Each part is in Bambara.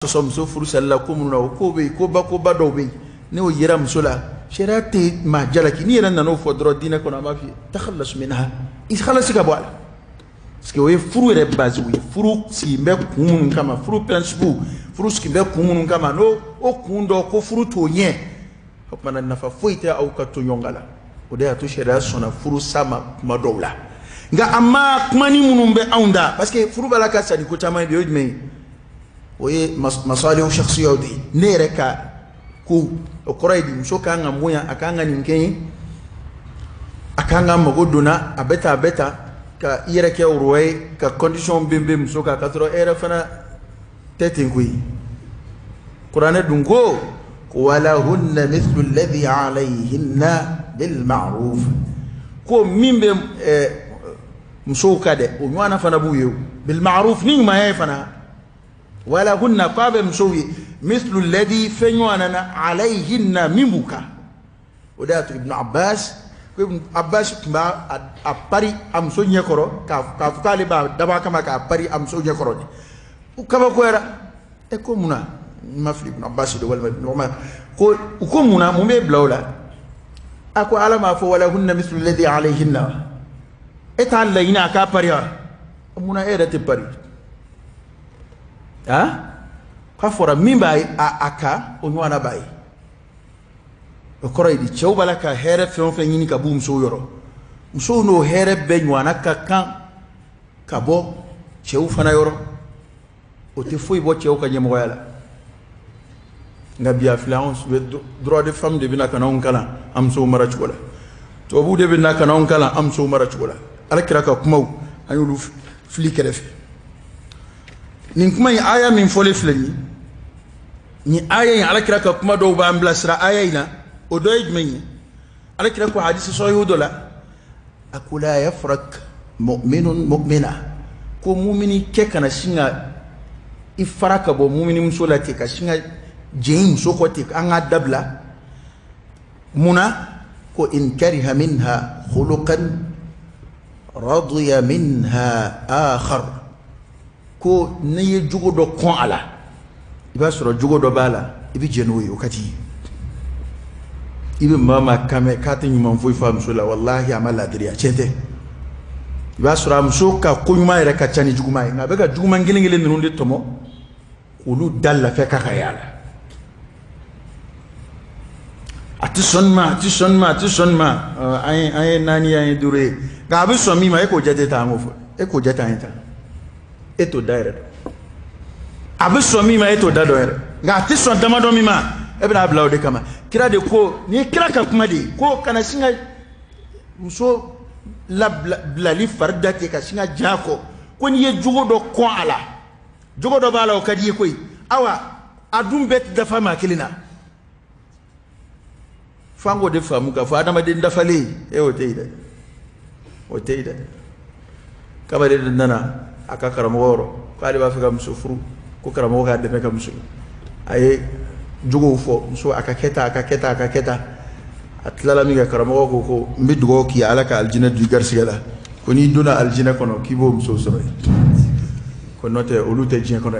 sosom so furu salla ko mun no ko be ko ba do be ne o yiram sula shirati ma jalaki ni ran no fo dro dina ko na ma fi takhallas minha is khalas ka bo ala parce que o furu re base wi furu si mbe kumun kama furu principe furu ski mbe kumun kama no o kundo ko furu to nye hopana nafa foita au ka to nyongala o de atu shira sona furu sama kuma dowla nga amma kuma ni munum be aunda parce que furu balaka sadi ko tama be yodme oye masalihu shakhsiya di nereka ku okoroidi msoka nga moya akanga ninkenyi akanga magoduna abeta ka ireke urwe ka condition bimbe msoka katro era fana tetingui qur'ana dungo wala hunna mithlu alladhi alayhinna bil ma'ruf ko mimbe msoka de unywana fana buyo bil ma'ruf ni ma fana ولا هن قابل مسوي مثل الذي فنوانا عليهن ممبوكا ودات ابن عباس كما أباري أمسو نيكورو كافكالي با دبا كما كأباري أمسو نيكورو وكما كويرا اكو منا ما في ابن عباس دو ولا ابن عمر قول وكو منا ممي بلولا اكو على ما فو ولا هن مثل الذي عليهن اتعلينا كاباري منا ايرا تباري kafora mimba aka onwana bai okoro idi chew balaka here fe nyini ka bu mso yoro mso no here be nywana ka kan kabo chew fana yoro o te foi bo chew ka nyemo yala ngabi affluence we droit de femme de binaka na onkala amso mara chugola to bu de binaka na onkala amso mara chugola alakira ka kuma anyulu flikere fe ninkuma yi aya min fole flani ni aya yi alakira ka kuma do ba amblasra aya ina o do ejmenyi alakira ko hadisi sahih dola akula yafrak mu'minun mu'mina ko mu'mini ke kana singa ifaraka bo mu'mini musolati ka singa jeyim sokoti anga dabla muna ko in kariha minha khuluqan radiya minha akhar ko ne ye jugo do kon ala iba soro jugo do bala ibi jenoyi okati ibi mama kame katin yuma foi fam sula wallahi amala diriya chete iba soro am soka ko yuma ere ka chani juguma nga be ka juguma ngilingile nunde tomo ulu dalla fe ka khayala ati sonma ay nani ay dure ga be so mi ma e ko jete ta ngofo e ko jeta enta eto daire abiso mi ma eto dadoere nga tiso damado mi ma ebna ablaude kama kira de ko ni kira ka kuma de ko kana singa muso la li farda te ka singa jako ko ni ye jugo do ko ala jugo do bala o kadi koy awa adum bet da fama kilina fango de famu ka fa adama de ndafale e o teida kama de nana aka karamogoro ko ali ba fi kam sufuru ko karamogo ka de kam su ay jugo fo so aka keta atlala mi ga karamogo ko midgo ki alaka aljina du garsigala ko ni duna aljina kono ki bo so so ko note o lute jin kono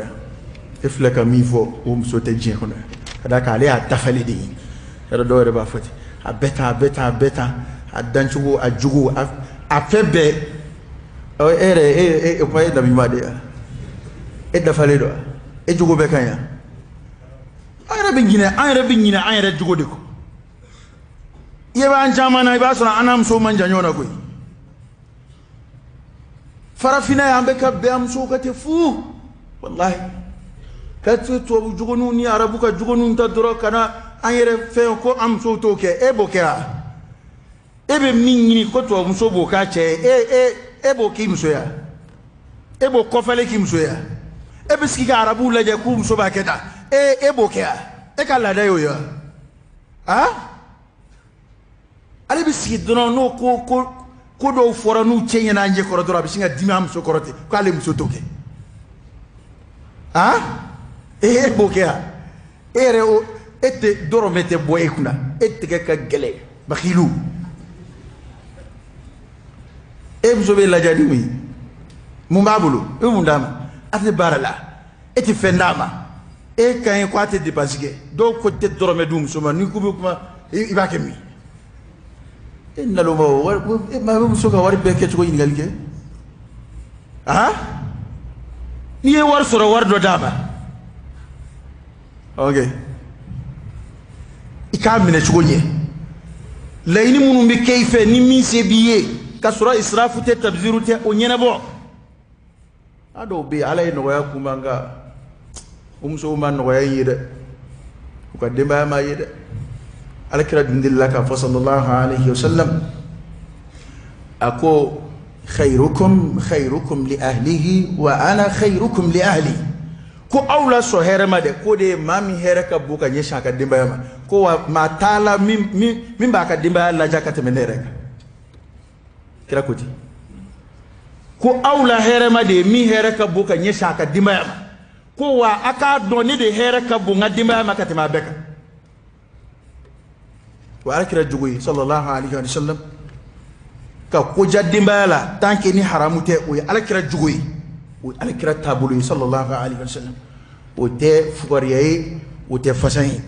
e fleka mi fo o so te jin kono kada ka ali atafali di era do re ba fati a beta a danchugo a jugo a febe o paye da bimade e da fale do e jugo be kanya ayra bingina ayra jugo de ko yeba an jamana iba sona anam so man janyona koy farafina ya be ka be am so kate fu wallahi katu to jugo nu ni arabu ka jugo nu ta doro kana ayre fe ko am so to ke e bokera e be minni ko to am so boka che ebo kimsoya ebo kofale kimsoya ebe skiga arabu laje kum so baketa ebo kea kala dayo ya ali biski dono no ko do fora nu chenya na nje koro dora bisinga dimam so korote ko ale muso toke ebo kea ere o ete doro mete boye kuna ete ka gele bakhilu ebzobe la jadi mi mumbabulu mundama ate barala eti fendama e kan ko ate dépense ke do ko te dorome dum suma ni ko kuma iba ke mi inna lo ma muso ka wari be ke ko ingal ke ni e war soro war do daba okay ikamine ko nye layni munu be kayfe ni mi se biye kasura israfu te tabziru te o nyena bo ado be alay no ya kumanga umso man no ya yide ko demba ma yide alakira dindillaka fa sallallahu alayhi wasallam ako khairukum li ahlihi wa ana khairukum li ahli ko awla so herema de ko de mami hereka buka nyesha ka demba ma ko ma tala min ba ka demba la jakata menere kira kuti ko awla herema de mi hereka buka nyesha ka demba ma ko wa aka doni de hereka bunga demba ma ka tema beka wa alakira jugoyi sallallahu alaihi wasallam ka ko jaddimba la tanke ni haramu te o alakira jugoyi o alakira tabulu sallallahu alaihi wasallam o te fugariye o te fasahi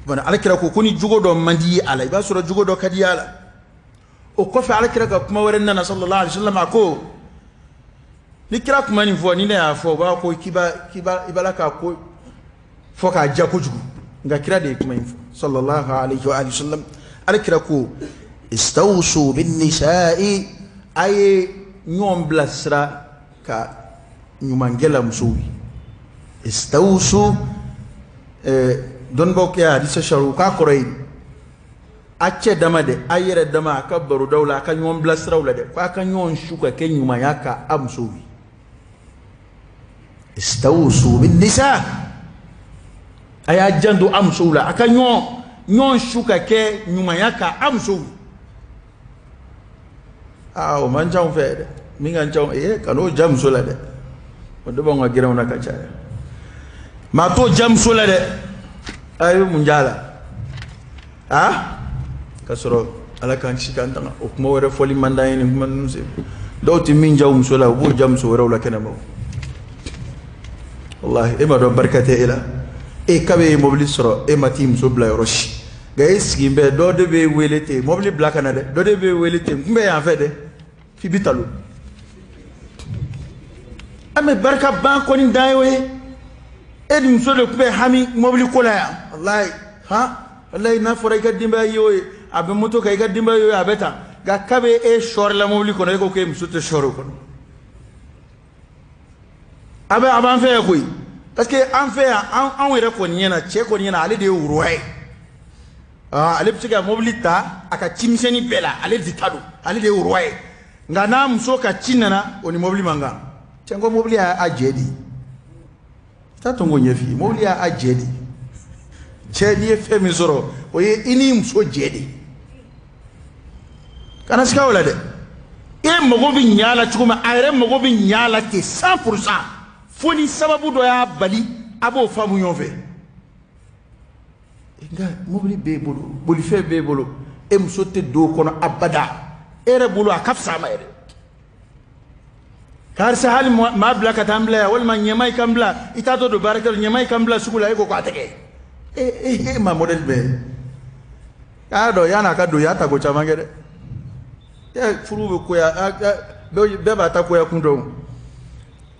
bana alakira ko kuni jugo do mandi ala ba sura jugo do kadi ala o ko fa alakira ka kuma warenna na sallallahu alaihi wasallam ko ni kira kuma ni fo ni na fo ba ko kiba ibalaka ko fo ka jako jugo nga kira de kuma info sallallahu alaihi wa sallam alakira ko istawsu bin nisa'i ay ñom blasra ka ñumangela musuwi istawsu don bokya hadisa sharu ka koray acce dama de ayere dama ka baru dawla ka ñom blasra wala de ka ñon shuka ke ñuma yaka amsuwi istawsu bin nisa' aya jandu amsula aka nyon shuka ke nyuma yaka amsu o man jaw fede mi ngan jaw kano jam sula de wado ba ngagira una kacha ma to jam sula de ayu munjala kasoro ala kan shikanta o kuma wore foli mandayni man se dawti min jaw musula bu jam so wala kana mo wallahi ima do barakate ila e kabe mobili soro e matim so bla roshi guys gimbe do de be welete mobili black na de do de be welete ngbe ya fe de fi bitalo ame barka ban ko ni dayo e dum so de kube hami mobili kola ya wallahi wallahi na fora ka dimba yo abe moto ka ga dimba yo abeta ga kabe e shor la mobili ko ne ko ke msute shoro ko abe aban fe ko parce que en fait en were ko nyena che ko nyena ale de uroi ale ptiga mobilita aka chimseni bela ale ditado ale de uroi ngana mso ka chinana oni mobili manga chengo mobili a jedi tatongo nyefi mobili a jedi jedi femi zoro oye ini mso jedi kana ska wala de e mogo bi nyala chukuma ayre mogo bi nyala ke 100% foni sababu do ya bali abo famu yonfe nga mobili be bolo boli fe be bolo e musote do kono abada ere bolo akafsa ma ere kar sahal ma bla katambla wal man nyamay kambla itato do barakal nyamay kambla sukula eko ko atake ma model be ado yana ka do yata go chamangere e furu ko ya be ba ta ko ya kundo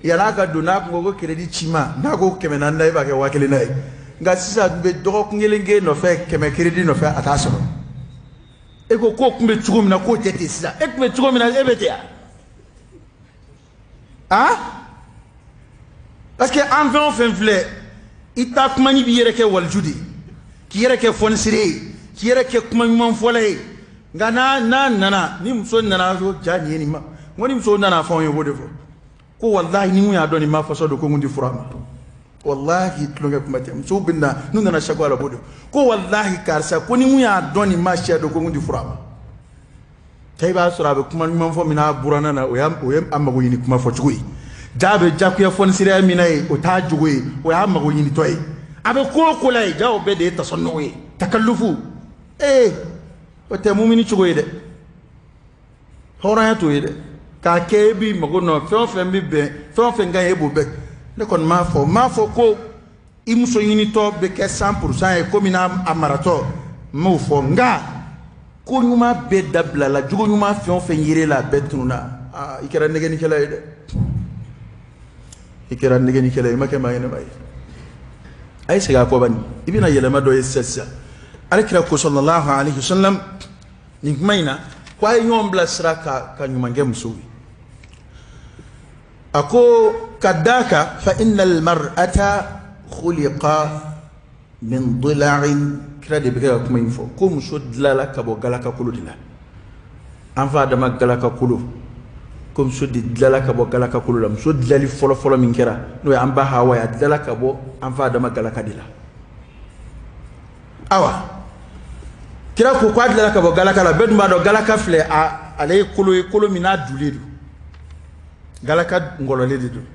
yana ka do na ko credit chima na ko kemena ndai ba ke wakile nai nga sisa be dogo kungelenge no fe keme credit no fe ataso e ko kumbe chugum na ko tete sisa e kumbe chugum na ebetia parce que en fait on fait vle ita kuma ni bi yere ke waljudi ki yere ke fonsire ki yere ke kuma man folay nga na ni muso nana jo jani ni ma ngoni muso nana fon yo bodefo ko wallahi ni mu ya doni ma faso do ko ngundi furama wallahi tlunga kumate muso binna nuna na shagwala bodo ko wallahi karsa ko ni mu ya doni ma shedo ko ngundi furama tay ba surabe kuma man fo mina burana na oyam amago yini kuma fo chugui jabe jakku ya fon sire minay o ta jugui o ya amago yini toy abe ko lay jaw be de tasonnoyi takallufu o te mumini chugui de hora ya to yede ka kebi mago no fe bi be fe nga yebo be ne kon ma fo ko imuso ɲini tɔ bɛ kɛ 100% ye komi n'a maratɔ m'o fɔ nka ko ɲuman bɛɛ dabila la jogo ɲuman fɛn o fɛn yere la bɛɛ tununa i kɛra nɛgɛnikɛla ye dɛ i kɛra nɛgɛnikɛla ye i ma kɛ maa ɲɛnama ye a ye segin a kɔ bani i bɛna yɛlɛma dɔ ye sisan alakira ko sallallahu alaihi wasallam nin kuma in na ko a ye ɲɔgɔn bilasira ka ɲuman kɛ musow ye a ko ka d'a kan fa innal mar'ata khuliqa min dila'in kira de bɛ kɛ ka kuma in fɔ ko muso dilanna ka bɔ galakakolo de la an fa adama galakakolo ko muso de dilanna ka bɔ galakakolo la muso dilanli fɔlɔ-fɔlɔ min kɛra n'o ye an ba Hawa ye a dilanna ka bɔ an fa adama galaka de la awa kira ko k'a dilanna ka bɔ galaka la bɛɛ dun b'a dɔn galaka filɛ ale ye kolo min n'a dulen don galaka ngɔlɔlen de don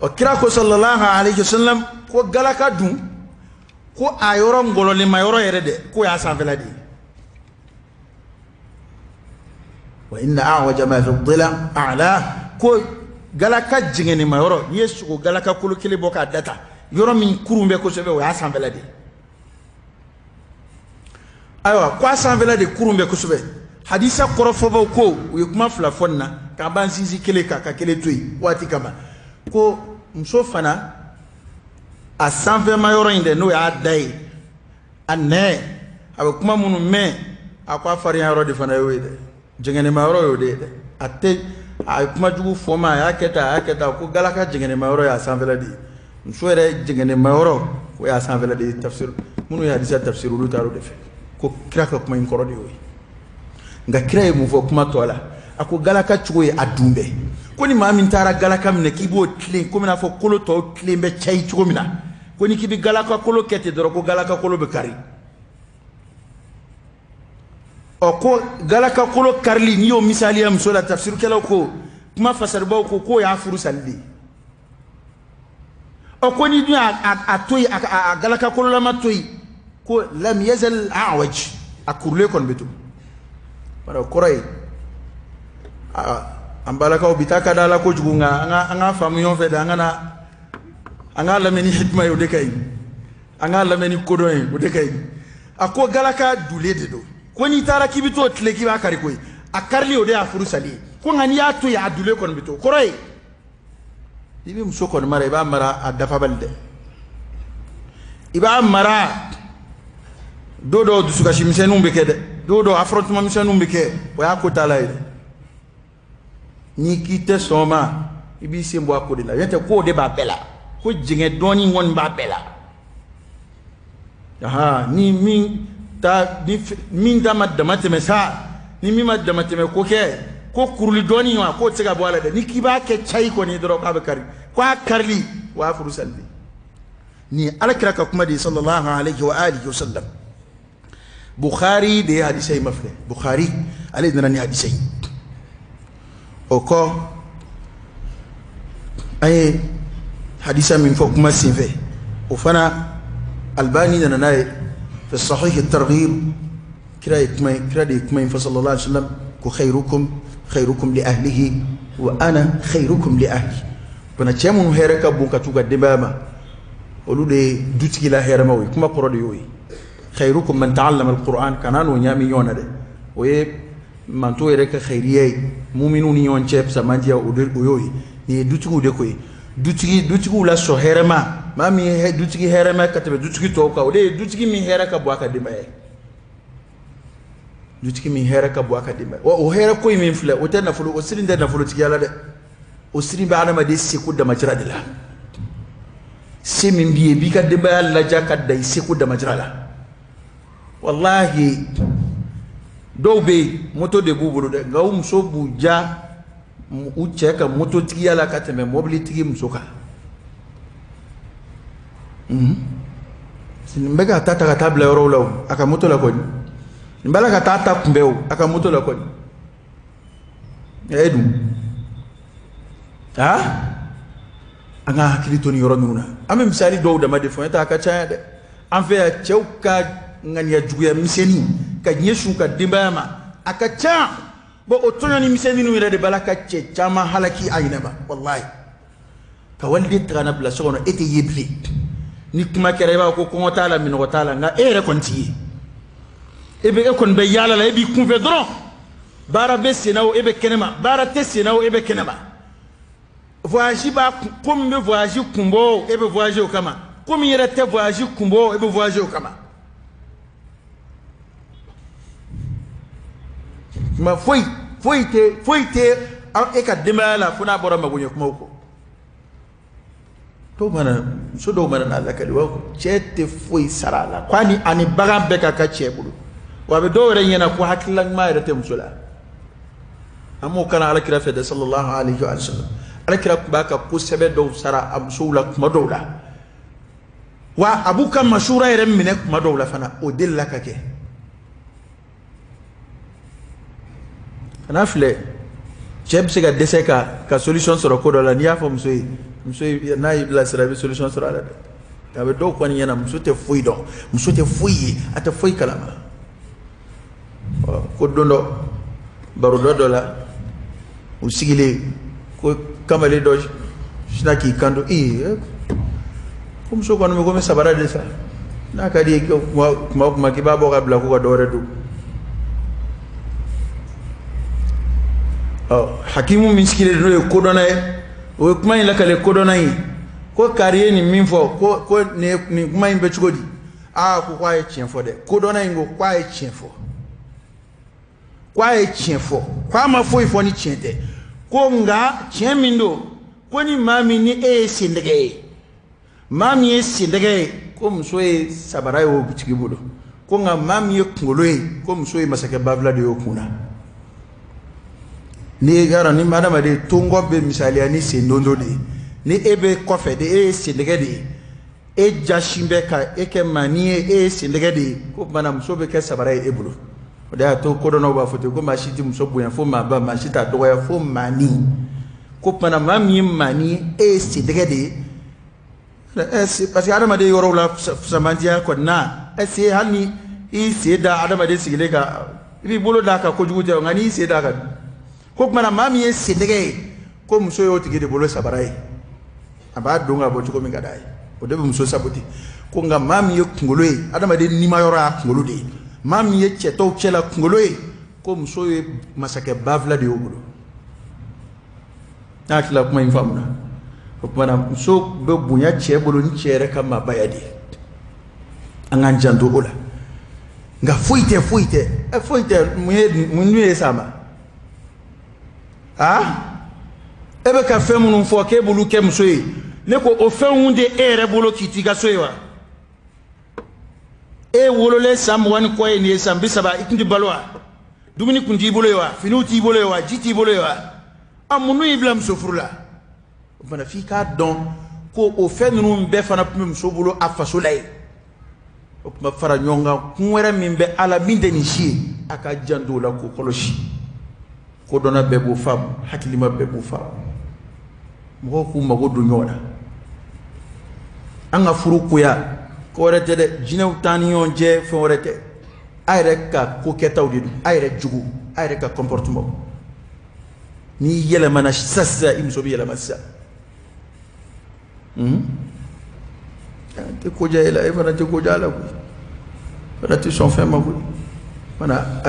o kira ko sallallahu alaihi wasallam ko galaka dun ko a yɔrɔ ngɔlɔlen ma yɔrɔ yɛrɛ dɛ ko y'a sanfɛla de ye wa inna a'waja ma fi dhila a'la ko galaka jigɛni ma yɔrɔ n'i ye sogo galaka kolo kelen bɔ k'a data yɔrɔ min kurun bɛ kosɛbɛ o y'a sanfɛla de ye ayiwa ko a sanfɛla de kurun bɛ kosɛbɛ hadisa kɔrɔfɔbaw ko u ye kuma fila fɔ nin na k'a ban sinsin kelen kan ka kelen to yen waati kama ko muso fana a sanfɛma yɔrɔ in dɛ n'o y'a da ye a nɛɛ a bɛ kuma minnu mɛn a ko a farinya yɔrɔ de fana y'o ye dɛ jɛngɛnɛma yɔrɔ y'o de ye dɛ a ye kuma jugu fɔ ma a y'a kɛ tan ko galaka jɛngɛnɛma yɔrɔ y'a sanfɛla de ye muso yɛrɛ jɛngɛnɛma yɔrɔ o y'a sanfɛla de ye tafsir minnu ye hadisa tafsir olu taar'o de fɛ ko kira ka kuma in kɔrɔ de y'o ye nka kira ye mun fɔ kuma tɔ la a ko galaka cogo ye a dun bɛɛ ko ni maa min taara galaka minɛ k'i b'o tilen komi n'a fɔ kolo tɔw tilen bɛ cayi cogo min na ko ni k'i bɛ galaka kolo kɛ ten dɔrɔn ko galaka kolo bɛ kari ɔ ko galaka kolo karili n'i y'o misaliya muso la tafsirukɛlaw ko kuma fasaribaw ko k'o y'a furu sali de ye ɔ ko ni dun y'a to yen a galaka kololama to yen ko lam yazal a'waj a kurulen kɔni bɛ to bari o kɔrɔ ye an balakaw bi taa ka da la kojugu nka an ka faamu ɲɔgɔn fɛ de an ka lamɛn ni hikima ye o de ka ɲi an ka lamɛn ni kodɔn ye o de ka ɲi a ko galaka dulen de don ko n'i taara k'i bɛ t'o tile k'i b'a kari koyi a karili o de y'a furu sali ye ko nka n'i y'a to yen a dulen kɔni bɛ to kɔrɔ ye i bɛ muso kɔni mara i b'a mara a dafabali dɛ i b'a mara don dɔw dusukasi misɛnninw bɛ kɛ dɛ don dɔw affrontement misɛnninw bɛ kɛ o y'a ko t'a la ye dɛ n'i k'i tɛ sɔn o ma i b'i sen bɔ a ko de la n'o tɛ ko o de b'a bɛɛ la ko jɛngɛ dɔɔnin kɔni b'a bɛɛ la ni min ta ma dama tɛmɛ sa ni min ma dama tɛmɛ ko kɛ ko kuruli dɔɔnin ma k'o tɛ se ka bɔ a la dɛ ni k'i b'a kɛ cayi kɔni dɔrɔn k'a bɛ kari ko a karili o y'a furu sali de ni alakira ka kuma de sallallahu alaihi wa alihi wa sallam Bukhari de ye hadisa in ma filɛ Bukhari ale nana ni hadisa in o kɔ an ye hadisa min fɔ kuma senfɛ o fana Albani nana n'a ye fi sahih at-targhib kira de ye kuma in fɔ sallallahu alaihi wa sallam ko khairukum li ahlihi wa ana khairukum li ahli bana cɛ minnu hɛrɛ ka bon ka t'u ka denbaya ma olu de ye dutigi la hɛrɛmaw ye kuma kɔrɔ de y'o ye khairukum man ta'allama al-Qur'an kana n'o ɲaami ɲɔgɔn na dɛ o ye manto yɛrɛ ka khayriya ye muminun ni ɲɔgɔn cɛ samandiya o y'o ye nin ye dutigiw de ko ye dutigiw la sɔn hɛrɛma maa min ye dutigi hɛrɛma ka tɛmɛ dutigi tɔw kan o de ye dutigi min hɛrɛ ka bon a ka denbaya ye dutigi min hɛrɛ ka bon a ka denbaya o hɛrɛ ko in min filɛ o tɛ nafolo o siri tɛ nafolotigiya la dɛ o siri bɛ adamaden seko damatira de la se min b'i ye b'i ka denbaya laja ka da i seko damatira la wallahi dɔw bɛ yen moto de b'u bolo dɛ nka u muso b'u ja u cɛ ka moto tigiya la ka tɛmɛ mobili tigi muso kan nin bɛ ka taa ta ka taa bila yɔrɔw la o a ka moto la kɔni nin b'a la ka taa ta kunbɛ o a ka moto la kɔni e dun an ka hakili to nin yɔrɔ ninnu na an bɛ misali dɔw dama de fɔ n tɛ a ka ca dɛ an fɛ yan cɛw ka ŋaniya juguya misɛnnin ka ɲɛsin ka denbaya ma a ka ca bon o tɔɲɔni misɛnninw yɛrɛ de b'a la ka cɛ caman halaki a ɲinɛ ma wallahi ka waliden ta ka na bila so kɔnɔ e tɛ ye bilen ni kuma kere ba ko ko taala min ko taala nga ere kon ti ebe e kon be yala la ebi kun fe dron bara be senawo ebe kenema bara te senawo ebe kenema voyage ba comme me voyage kumbo ebe voyage o kama comme yere te voyage kumbo ebe voyage o kama ma foi te e ka demala funa bora magunye kuma ko to mana so do mana na zakali wa chete foi sarala kwani ani baga beka ka chebulu wa be do re yana ko hakilan ma rete musula amo kana ala kira fe sallallahu alaihi wa sallam ala kira baka ko sebe do sara amsula kuma dowla wa abuka mashura yere mine kuma dowla fana o dilla kake kana fle cheb se ga dese ka solution soro ko do la niya fo musoi na ibla sera be solution soro ala ka be do ko ni yana musote foi do musote foi ata foi kalama ko dondo baro do la usigile ko kamale do shnaki kando ko muso ko no ko sabara de sa na ka di ko ma ki babo ka bla ko do redu hakimu miskile do ko dona o kuma yin lakale ko dona yi ko kariye ni min fo ko ni kuma yin be chugodi ko kwa e chien fo de ko dona yin go kwa e chien fo kwa ma fo ifo ni chien de ko nga chien min do ko ni mami ni sindege mami sindege ko mso sabara yo butiki budo ko nga mami kungolo ko mso masake bavla de yo kuna ni gara ni madama de tongo be misali ani sendondo de ni ebe kofe de sindege de jashimbe ka ke mani sindege de ko mana mso be ke sabara bulo da to ko dono ba foto ko mashiti mso buya fo ma ba mashita do ya fo mani ko mana mami mani sindege de parce que adama de yoro la samantia ko na hani da adama de sigile ka ibi bolo da ka ko jugu ngani da ka ko mana mami sindege ko muso yo tigide bolo sabarai aba donga bo ko mi gadai o de muso saboti ko nga mami ye kungolo adama de ni mayora kungolo de mami ye cheto chela kungolo ko muso ye masake bavla de obulo nakla kuma infamuna ko mana muso be bunya chebolo ni chere kama bayadi angan jando ola nga fuite munye sama ebe ka fe munun fo ke bulu ke musoyi ne ko o fe hunde ere bolo kiti ga soyewa wolole sam wan ko ni sam bisaba ikindi balwa dumini kundi bolo yawa finuti bolo yawa jiti bolo yawa amunu iblam sofrula bana fi ka don ko o fe nunu be fana pum so bolo afasolay o ma fara nyonga kunwere mimbe ala minde ni shi aka jando la ko koloshi ko dona bebo fam hakilima bebo fam mo ko mago do nyona anga furuku ya ko rete de jinew tanion je fo rete ayre ka ko ketaw de ayre jugu ayre ka comportement ni yele mana sassa imso bi yele massa te ko jayla e fana te ko jala ko fana te son fema ko fana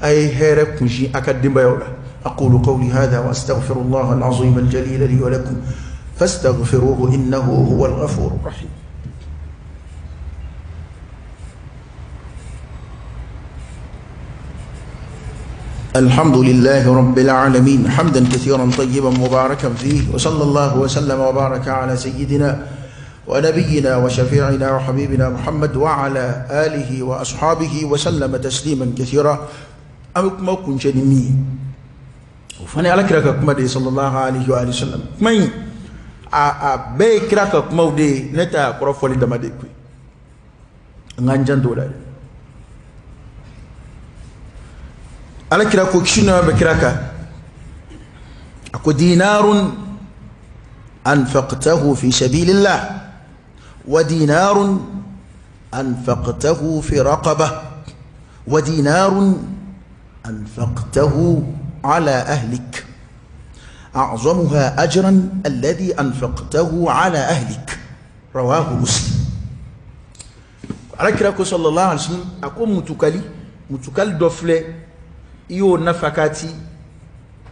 ay here kunji akadimba yawla aqulu qawli hadha wa astaghfirullah al-azim al-jalil li wa lakum fastaghfiruhu innahu huwal ghafurur rahim. الحمد لله رب العالمين حمدا كثيرا طيبا مباركا فيه وصلى الله وسلم وبارك على سيدنا ونبينا وشفيعنا وحبيبنا محمد وعلى آله وأصحابه وسلم تسليما كثيرا أمكم كن شنمي وفني على كراك كمدي صلى الله عليه وآله وسلم مين بي كراك كمودي نتا كرفولي دمدي كوي نانجان دولا على كراك كشنا بكراك أكو دينار أنفقته في سبيل الله ودينار أنفقته في رقبة ودينار أنفقته على أهلك أعظمها أجرا الذي أنفقته على أهلك رواه مسلم. alakira ko sallallahu alaihi wasallam ako mutukali dofle iyo nafakati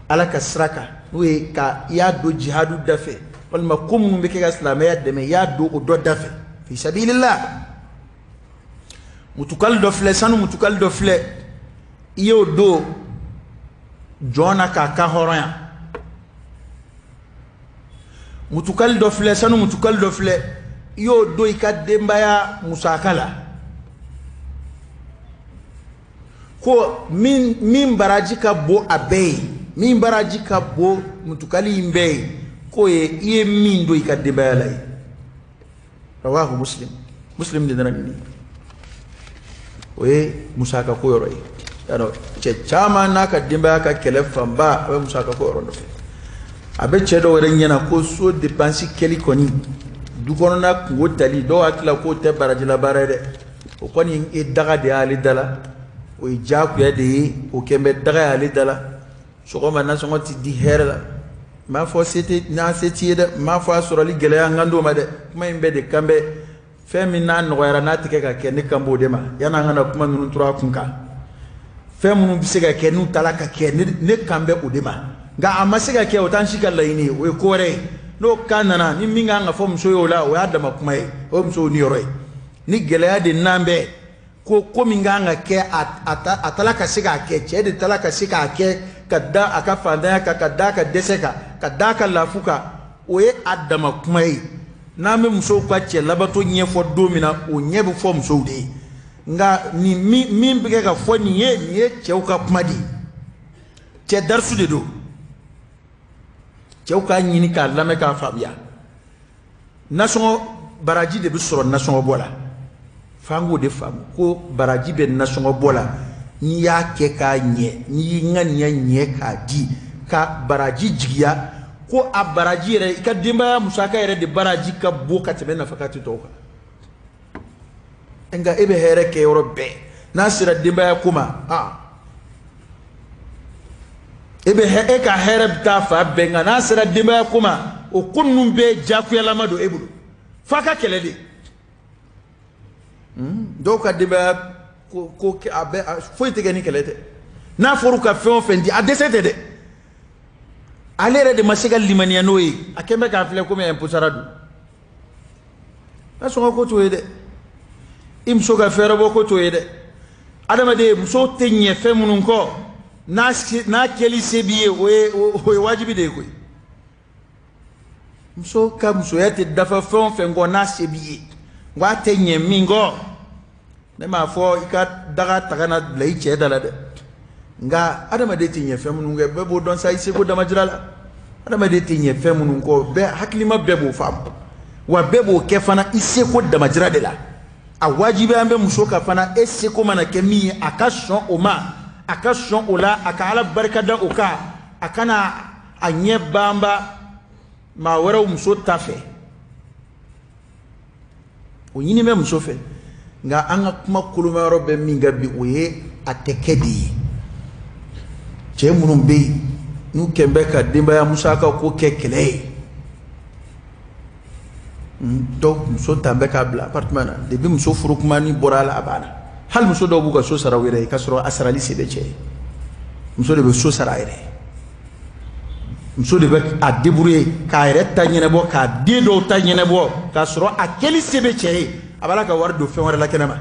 alaka sraka we ka ya do jihadu dafe walma kum be ke islamaya deme ya do o do dafe fi sabilillah mutukali dofle iyo do jona ka horoya mutukali dofle iyo do ikadembaya musakala ko min baraji ka bo abe min baraji ka bo mutukali imbe ko ye min do ikadembaya lay rawahu muslim de dana ni oye musaka ko yoro ano che chama naka dembaya ka kelefamba abe musaka ko yoro ndofe abe chedo wore nyana ko so dépense keli koni du kono na ko tali do akla ko te baraji la barade o koni e daga de ali dala o jaku ya de o kembe daga ali dala so ko man so ngoti di herla ma fo sete na sete de ma fo asoro li gele ngando ma de kuma imbe de kambe femi na no era na tike ka ken kambo de ma yana ngana kuma nunu tura kunka femu bisega ken nu talaka ken ne kambe o de ma ga amasiga ke o tan shikalla ini o kore no kanana ni minga nga fo mso yola o adama kuma e o mso ni yoro ni gele de nambe ko minga nga ke atalaka siga ke chede talaka siga ke kadda aka fanda ka kadda ka deseka kadda ka lafuka o e adama kuma e nambe mso kwa che labato nye fo domina o nyebu fo mso de nga ni mi bige ka fo ni ye che o ka kuma di che darsu de do cew ka ñini ka lame ka fabiya nation baraji de bi soro nation bola fango de fam ko baraji be nation bola ni ya ke ka nye ni nganya nye ka di ka baraji jigiya ko a baraji re ka dimba musaka re de baraji ka bo ka tebe na fakati to ka enga ebe here ke europe nasira dimba kuma ebe he ka hereb ta fa benga nasira dimba kuma o kunnum be jakuya lamado ebulu faka kelede do ka dimba ko ke abe foi te gani kelete na foru ka fe on fendi a desete de alere de masigal limania noyi akembe ka fle ko me impusaradu na so ko to yede im so ga fere bo ko to yede adama de so tenye fe munun ko na keli sebiye o wajibi de ko mso ka mso yete dafa fon fengo na sebiye ngwa tenye mingo ne ma fo ika daga tagana lay che dala de nga adama de tenye fe munun be bo don sai se ko dama jirala adama de tenye fe munun ko be haklima be bo fam wa be bo ke fana ise ko dama jirala de la a wajibi ambe mso ka fana ese ko mana ke mi akashon oma akashon ola akala barkada oka akana anye bamba ma wara umso tafe o yini me mso fe nga anga kuma kuluma robe minga bi oye atekedi che munum be nu kembe ka dimba ya musaka ko kekele donc mso tambe ka bla appartement de bi mso furukmani borala abana hal muso do buga so sarawire kasro asrali sebe che muso de so saraire muso de be a débrouiller ka reta nyene bo ka de do ta nyene bo kasro akeli sebe che abala ka war do fe wala kenama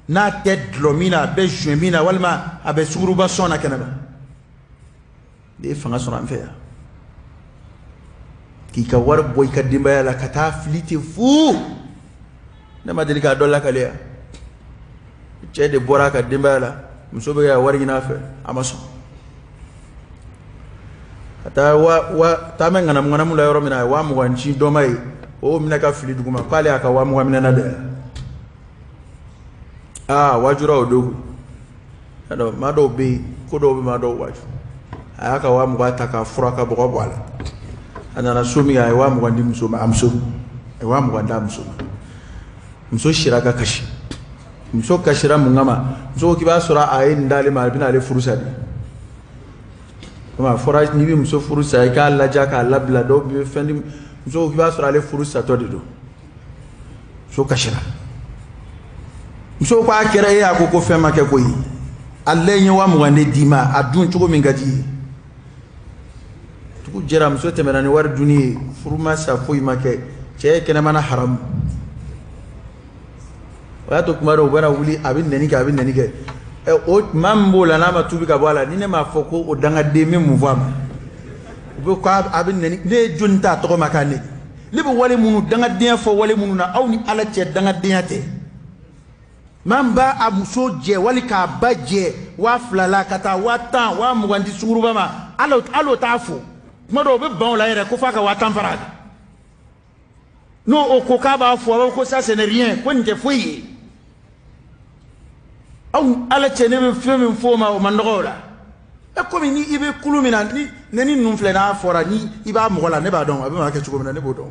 na tête lomina be jemina walma abe suruba sona kenama de fanga sona mfea ki ka war boy ka dimba la kata fliti fu na madelika dolla kalea che de bora ka dimbala musobe ya wari na fe amaso ata wa tamen ngana mula yoro mina wa mu wanchi do mai o mina ka fili duguma kwale aka wa mu mina na de wajura odogu ado mado be ko do be mado waju aka wa mu ta ka fura ka bo bwala ana na sumi ya wa mu wandi musoma amso wa mu wanda musoma muso shiraka kashi muso kashira mungama muso kiba sura ayin ndale malbina le furusa di kuma forage ni bi muso furusa ka la jaka la bla do bi fendi muso kiba sura le furusa to di do so kashira muso ko akere ya ko fema ke koyi alle nyi wa mwande dima adun chugo mingaji tuku jera muso temena ni war duni furuma sa foyi make che kene mana haram wa to kuma do bara wuli abin neni ke o mambo la na matubi ka bwala ni ne ma foko o danga demi mu vama be ko abin neni le junta to makane libu wale munu danga den fo wale munu na awni ala che danga den te mamba amuso je wali ka baje wa flala kata watan wa mugandi suguru bama alo tafu modo be bon la yere ko faka watan farade no o ko ka ba fo ko ça ce n'est rien ko nte foyi aw ala chene be femi foma o mandola e ko ni ibe kulumina ni neni num fle na fora ni iba mogola ne ba don abi ma ke chugo na ne bo don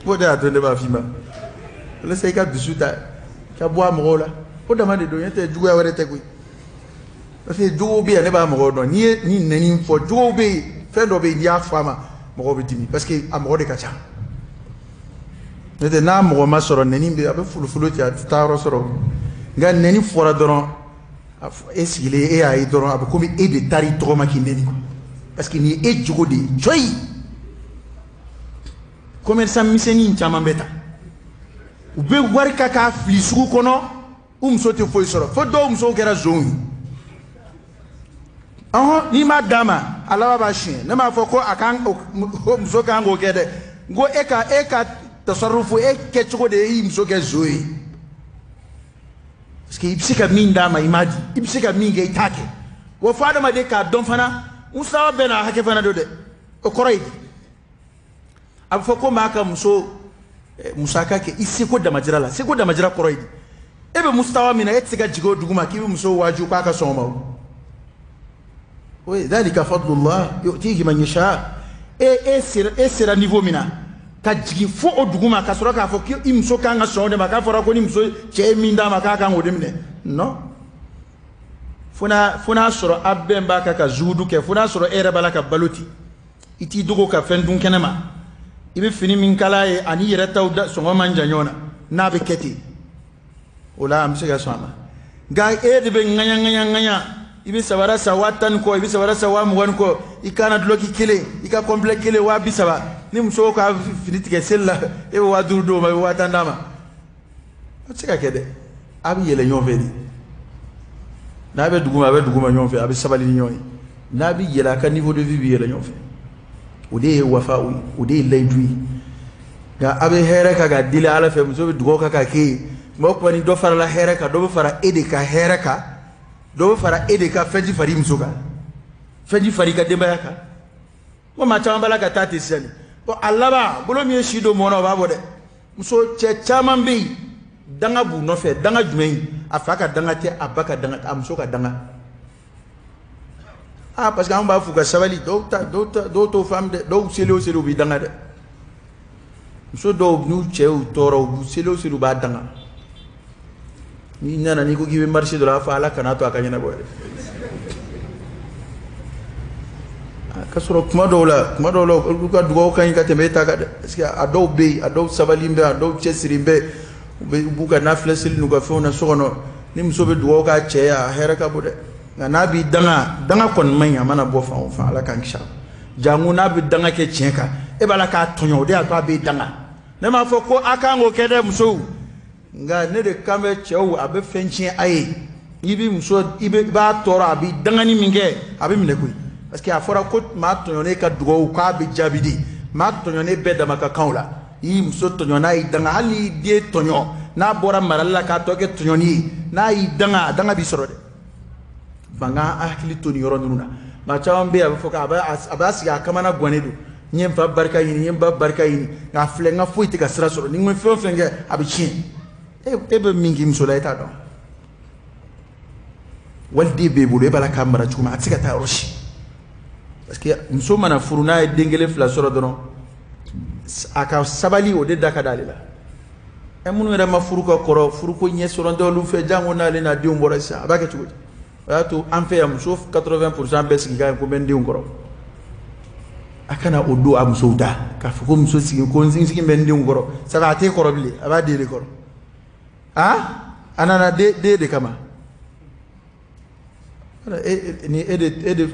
bo da to ne ba fima le sai ka bisuta ka boa mogola o da ma de do yete jugo ya were te ko parce que jugo bi ne ba mogo don ni neni fo jugo bi fe do be ya fama mogo bi dimi parce que amogo de ka cha ne de na mogo ma soro neni be abe fulu ti ta ro soro ga neni fora doron esile e ay doron abe komi e de tari to ma ki neni ko parce que ni e jugo de joy commerçant miseni chama beta ube wari kaka flisugu kono umso te foi soro fo do umso gera zone ni ma dama alawa ba shin na ma fo ko akan umso kan go gede go eka tasarrufu ke chugo de umso ge zoi parce que ibsika min dama imadi ibsika min ge itake wo fada ma de ka don fana usawa bena hake fana do de o koroi ab fo ko ma ka umso musaka ke isi ko da majira la se ko da majira koroidi ebe mustawa mina etsiga jigo duguma kibi muso waju kwa ka soma we dhalika fadlullah yu'tihi man yasha sira niveau mina ka jigi fo o duguma ka soro ka fo ki imso ka nga sonde maka fora ko ni muso che minda maka ka ngode mine no funa soro abbe mbaka ka zudu ke funa soro ere balaka baloti iti dugo ka fendun kenema ibe fini min kala ye ani yere tawda songo manja nyona na be keti ola am sega sama ga e de be nganya ibe sabara sawatan ko ibe sabara sawam wan ko ikana dloki kele ika komple kele wa bisaba ni mso ko fini tike sella e wa durdo ma wa tandama sega kede abi yele nyovedi na be duguma nyonfe abi sabali nyoni na bi yela ka niveau de vie bi yele nyonfe وديه وفاوي وديه ليدوي يا أبي هيرك قاعد دليل على فهم سوي دعوة كاكي ما كوني دو فرلا هيرك دو فرا إيدك هيرك دو فرا إيدك فجي فريم سوكا فجي فريكا دمبايا وما تام بلا كتاتي سني الله با بلو ميشي دو مونا بابود مسو تشامن بي دعنا بو نوفه دعنا جمعي أفاكا دعنا تي أباكا دعنا أمسوكا دعنا parce que on va fouga savali d'autres femmes d'autres selo bi danga de so do nu cheu toro bu selo ba danga ni nana ni ko gibe marché de la fala kana to akanya na boy kasoro kuma do la ko dugo kan ka tembe ta ga parce que ado be ado savali mbe ado chesiri mbe bu ga na flesil nu ga fona sono ni mso be dugo ka che ya heraka bude nabi danga kon manya mana bo fa ala kan kisha jangu nabi danga ke chenka e bala ka tonyo de atwa be danga ne ma fo ko aka ngo kede muso nga ne de kambe chewu abe fenchi aye ibi muso ibe ba toro abi danga ni minge abi mine kuy parce que afora ko ma tonyo ne ka dugo ka be jabidi ma tonyo ne be dama ka kaula yi muso tonyo na yi danga hali de tonyo na bora maralla ka toke tonyo ni na yi danga bi soro de banga akili to ni yoro nuna ma chawon be abafoka abasi ga kamana gwanedo nyem fa barka yini nyem ba barka yini nga fle nga fuiti ka sira soro ni ngwe fenge abichi be mingi msola eta do waldi be bulu e bala kamara chuma atika ta roshi parce que mso mana furuna e dengele fla soro dono aka sabali o de daka dalila e munu era mafuru ko koro furu ko nye soro ndo lu fe jango na le na di umbora sa abaka chugo tout en fait sauf 80% baisse qui gagne combien de ngoro akana odo am souda ka fuko mso sigi ko nzingi mende ngoro ça va te korobli aba dire koro أنا دي كما ni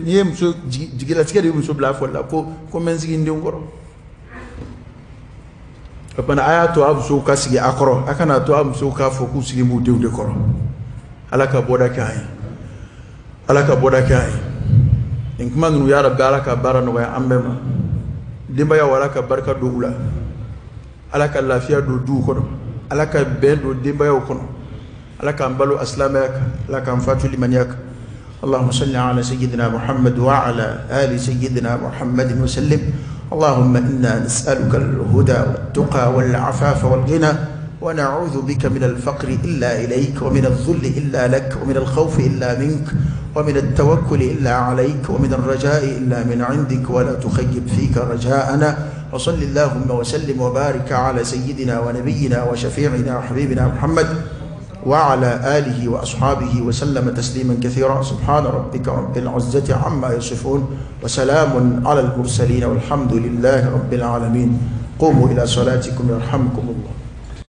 ni muso jigila tigɛ muso bila fɔ la ko men sigi den kɔrɔ bana aya to abuso ka sigi akɔrɔ akana to abuso ka fɔ ku sigi mu denw de kɔrɔ ala ka bɔda kɛ an ye ala ka bɔda kɛ an ye nin kuma ninnu ya rabbi ala ka baara nɔgɔya an bɛɛ ma denbaya ala ka barika don u la ala ka lafiya don duw kɔnɔ ala ka bɛn don denbayaw kɔnɔ ala k'an balo asilamɛya kan ala k'an fatu limaniya kan اللهم صل على سيدنا محمد وعلى آل سيدنا محمد وسلم اللهم إنا نسألك الهدى والتقى والعفاف والغنى ونعوذ بك من الفقر إلا إليك ومن الذل إلا لك ومن الخوف إلا منك ومن التوكل إلا عليك ومن الرجاء إلا من عندك ولا تخيب فيك رجاءنا وصل اللهم وسلم وبارك على سيدنا ونبينا وشفيعنا وحبيبنا محمد وعلى آله وأصحابه وسلم تسليما كثيرا سبحان ربك رب العزة عما يصفون وسلام على المرسلين والحمد لله رب العالمين قوموا إلى صلاتكم يرحمكم الله.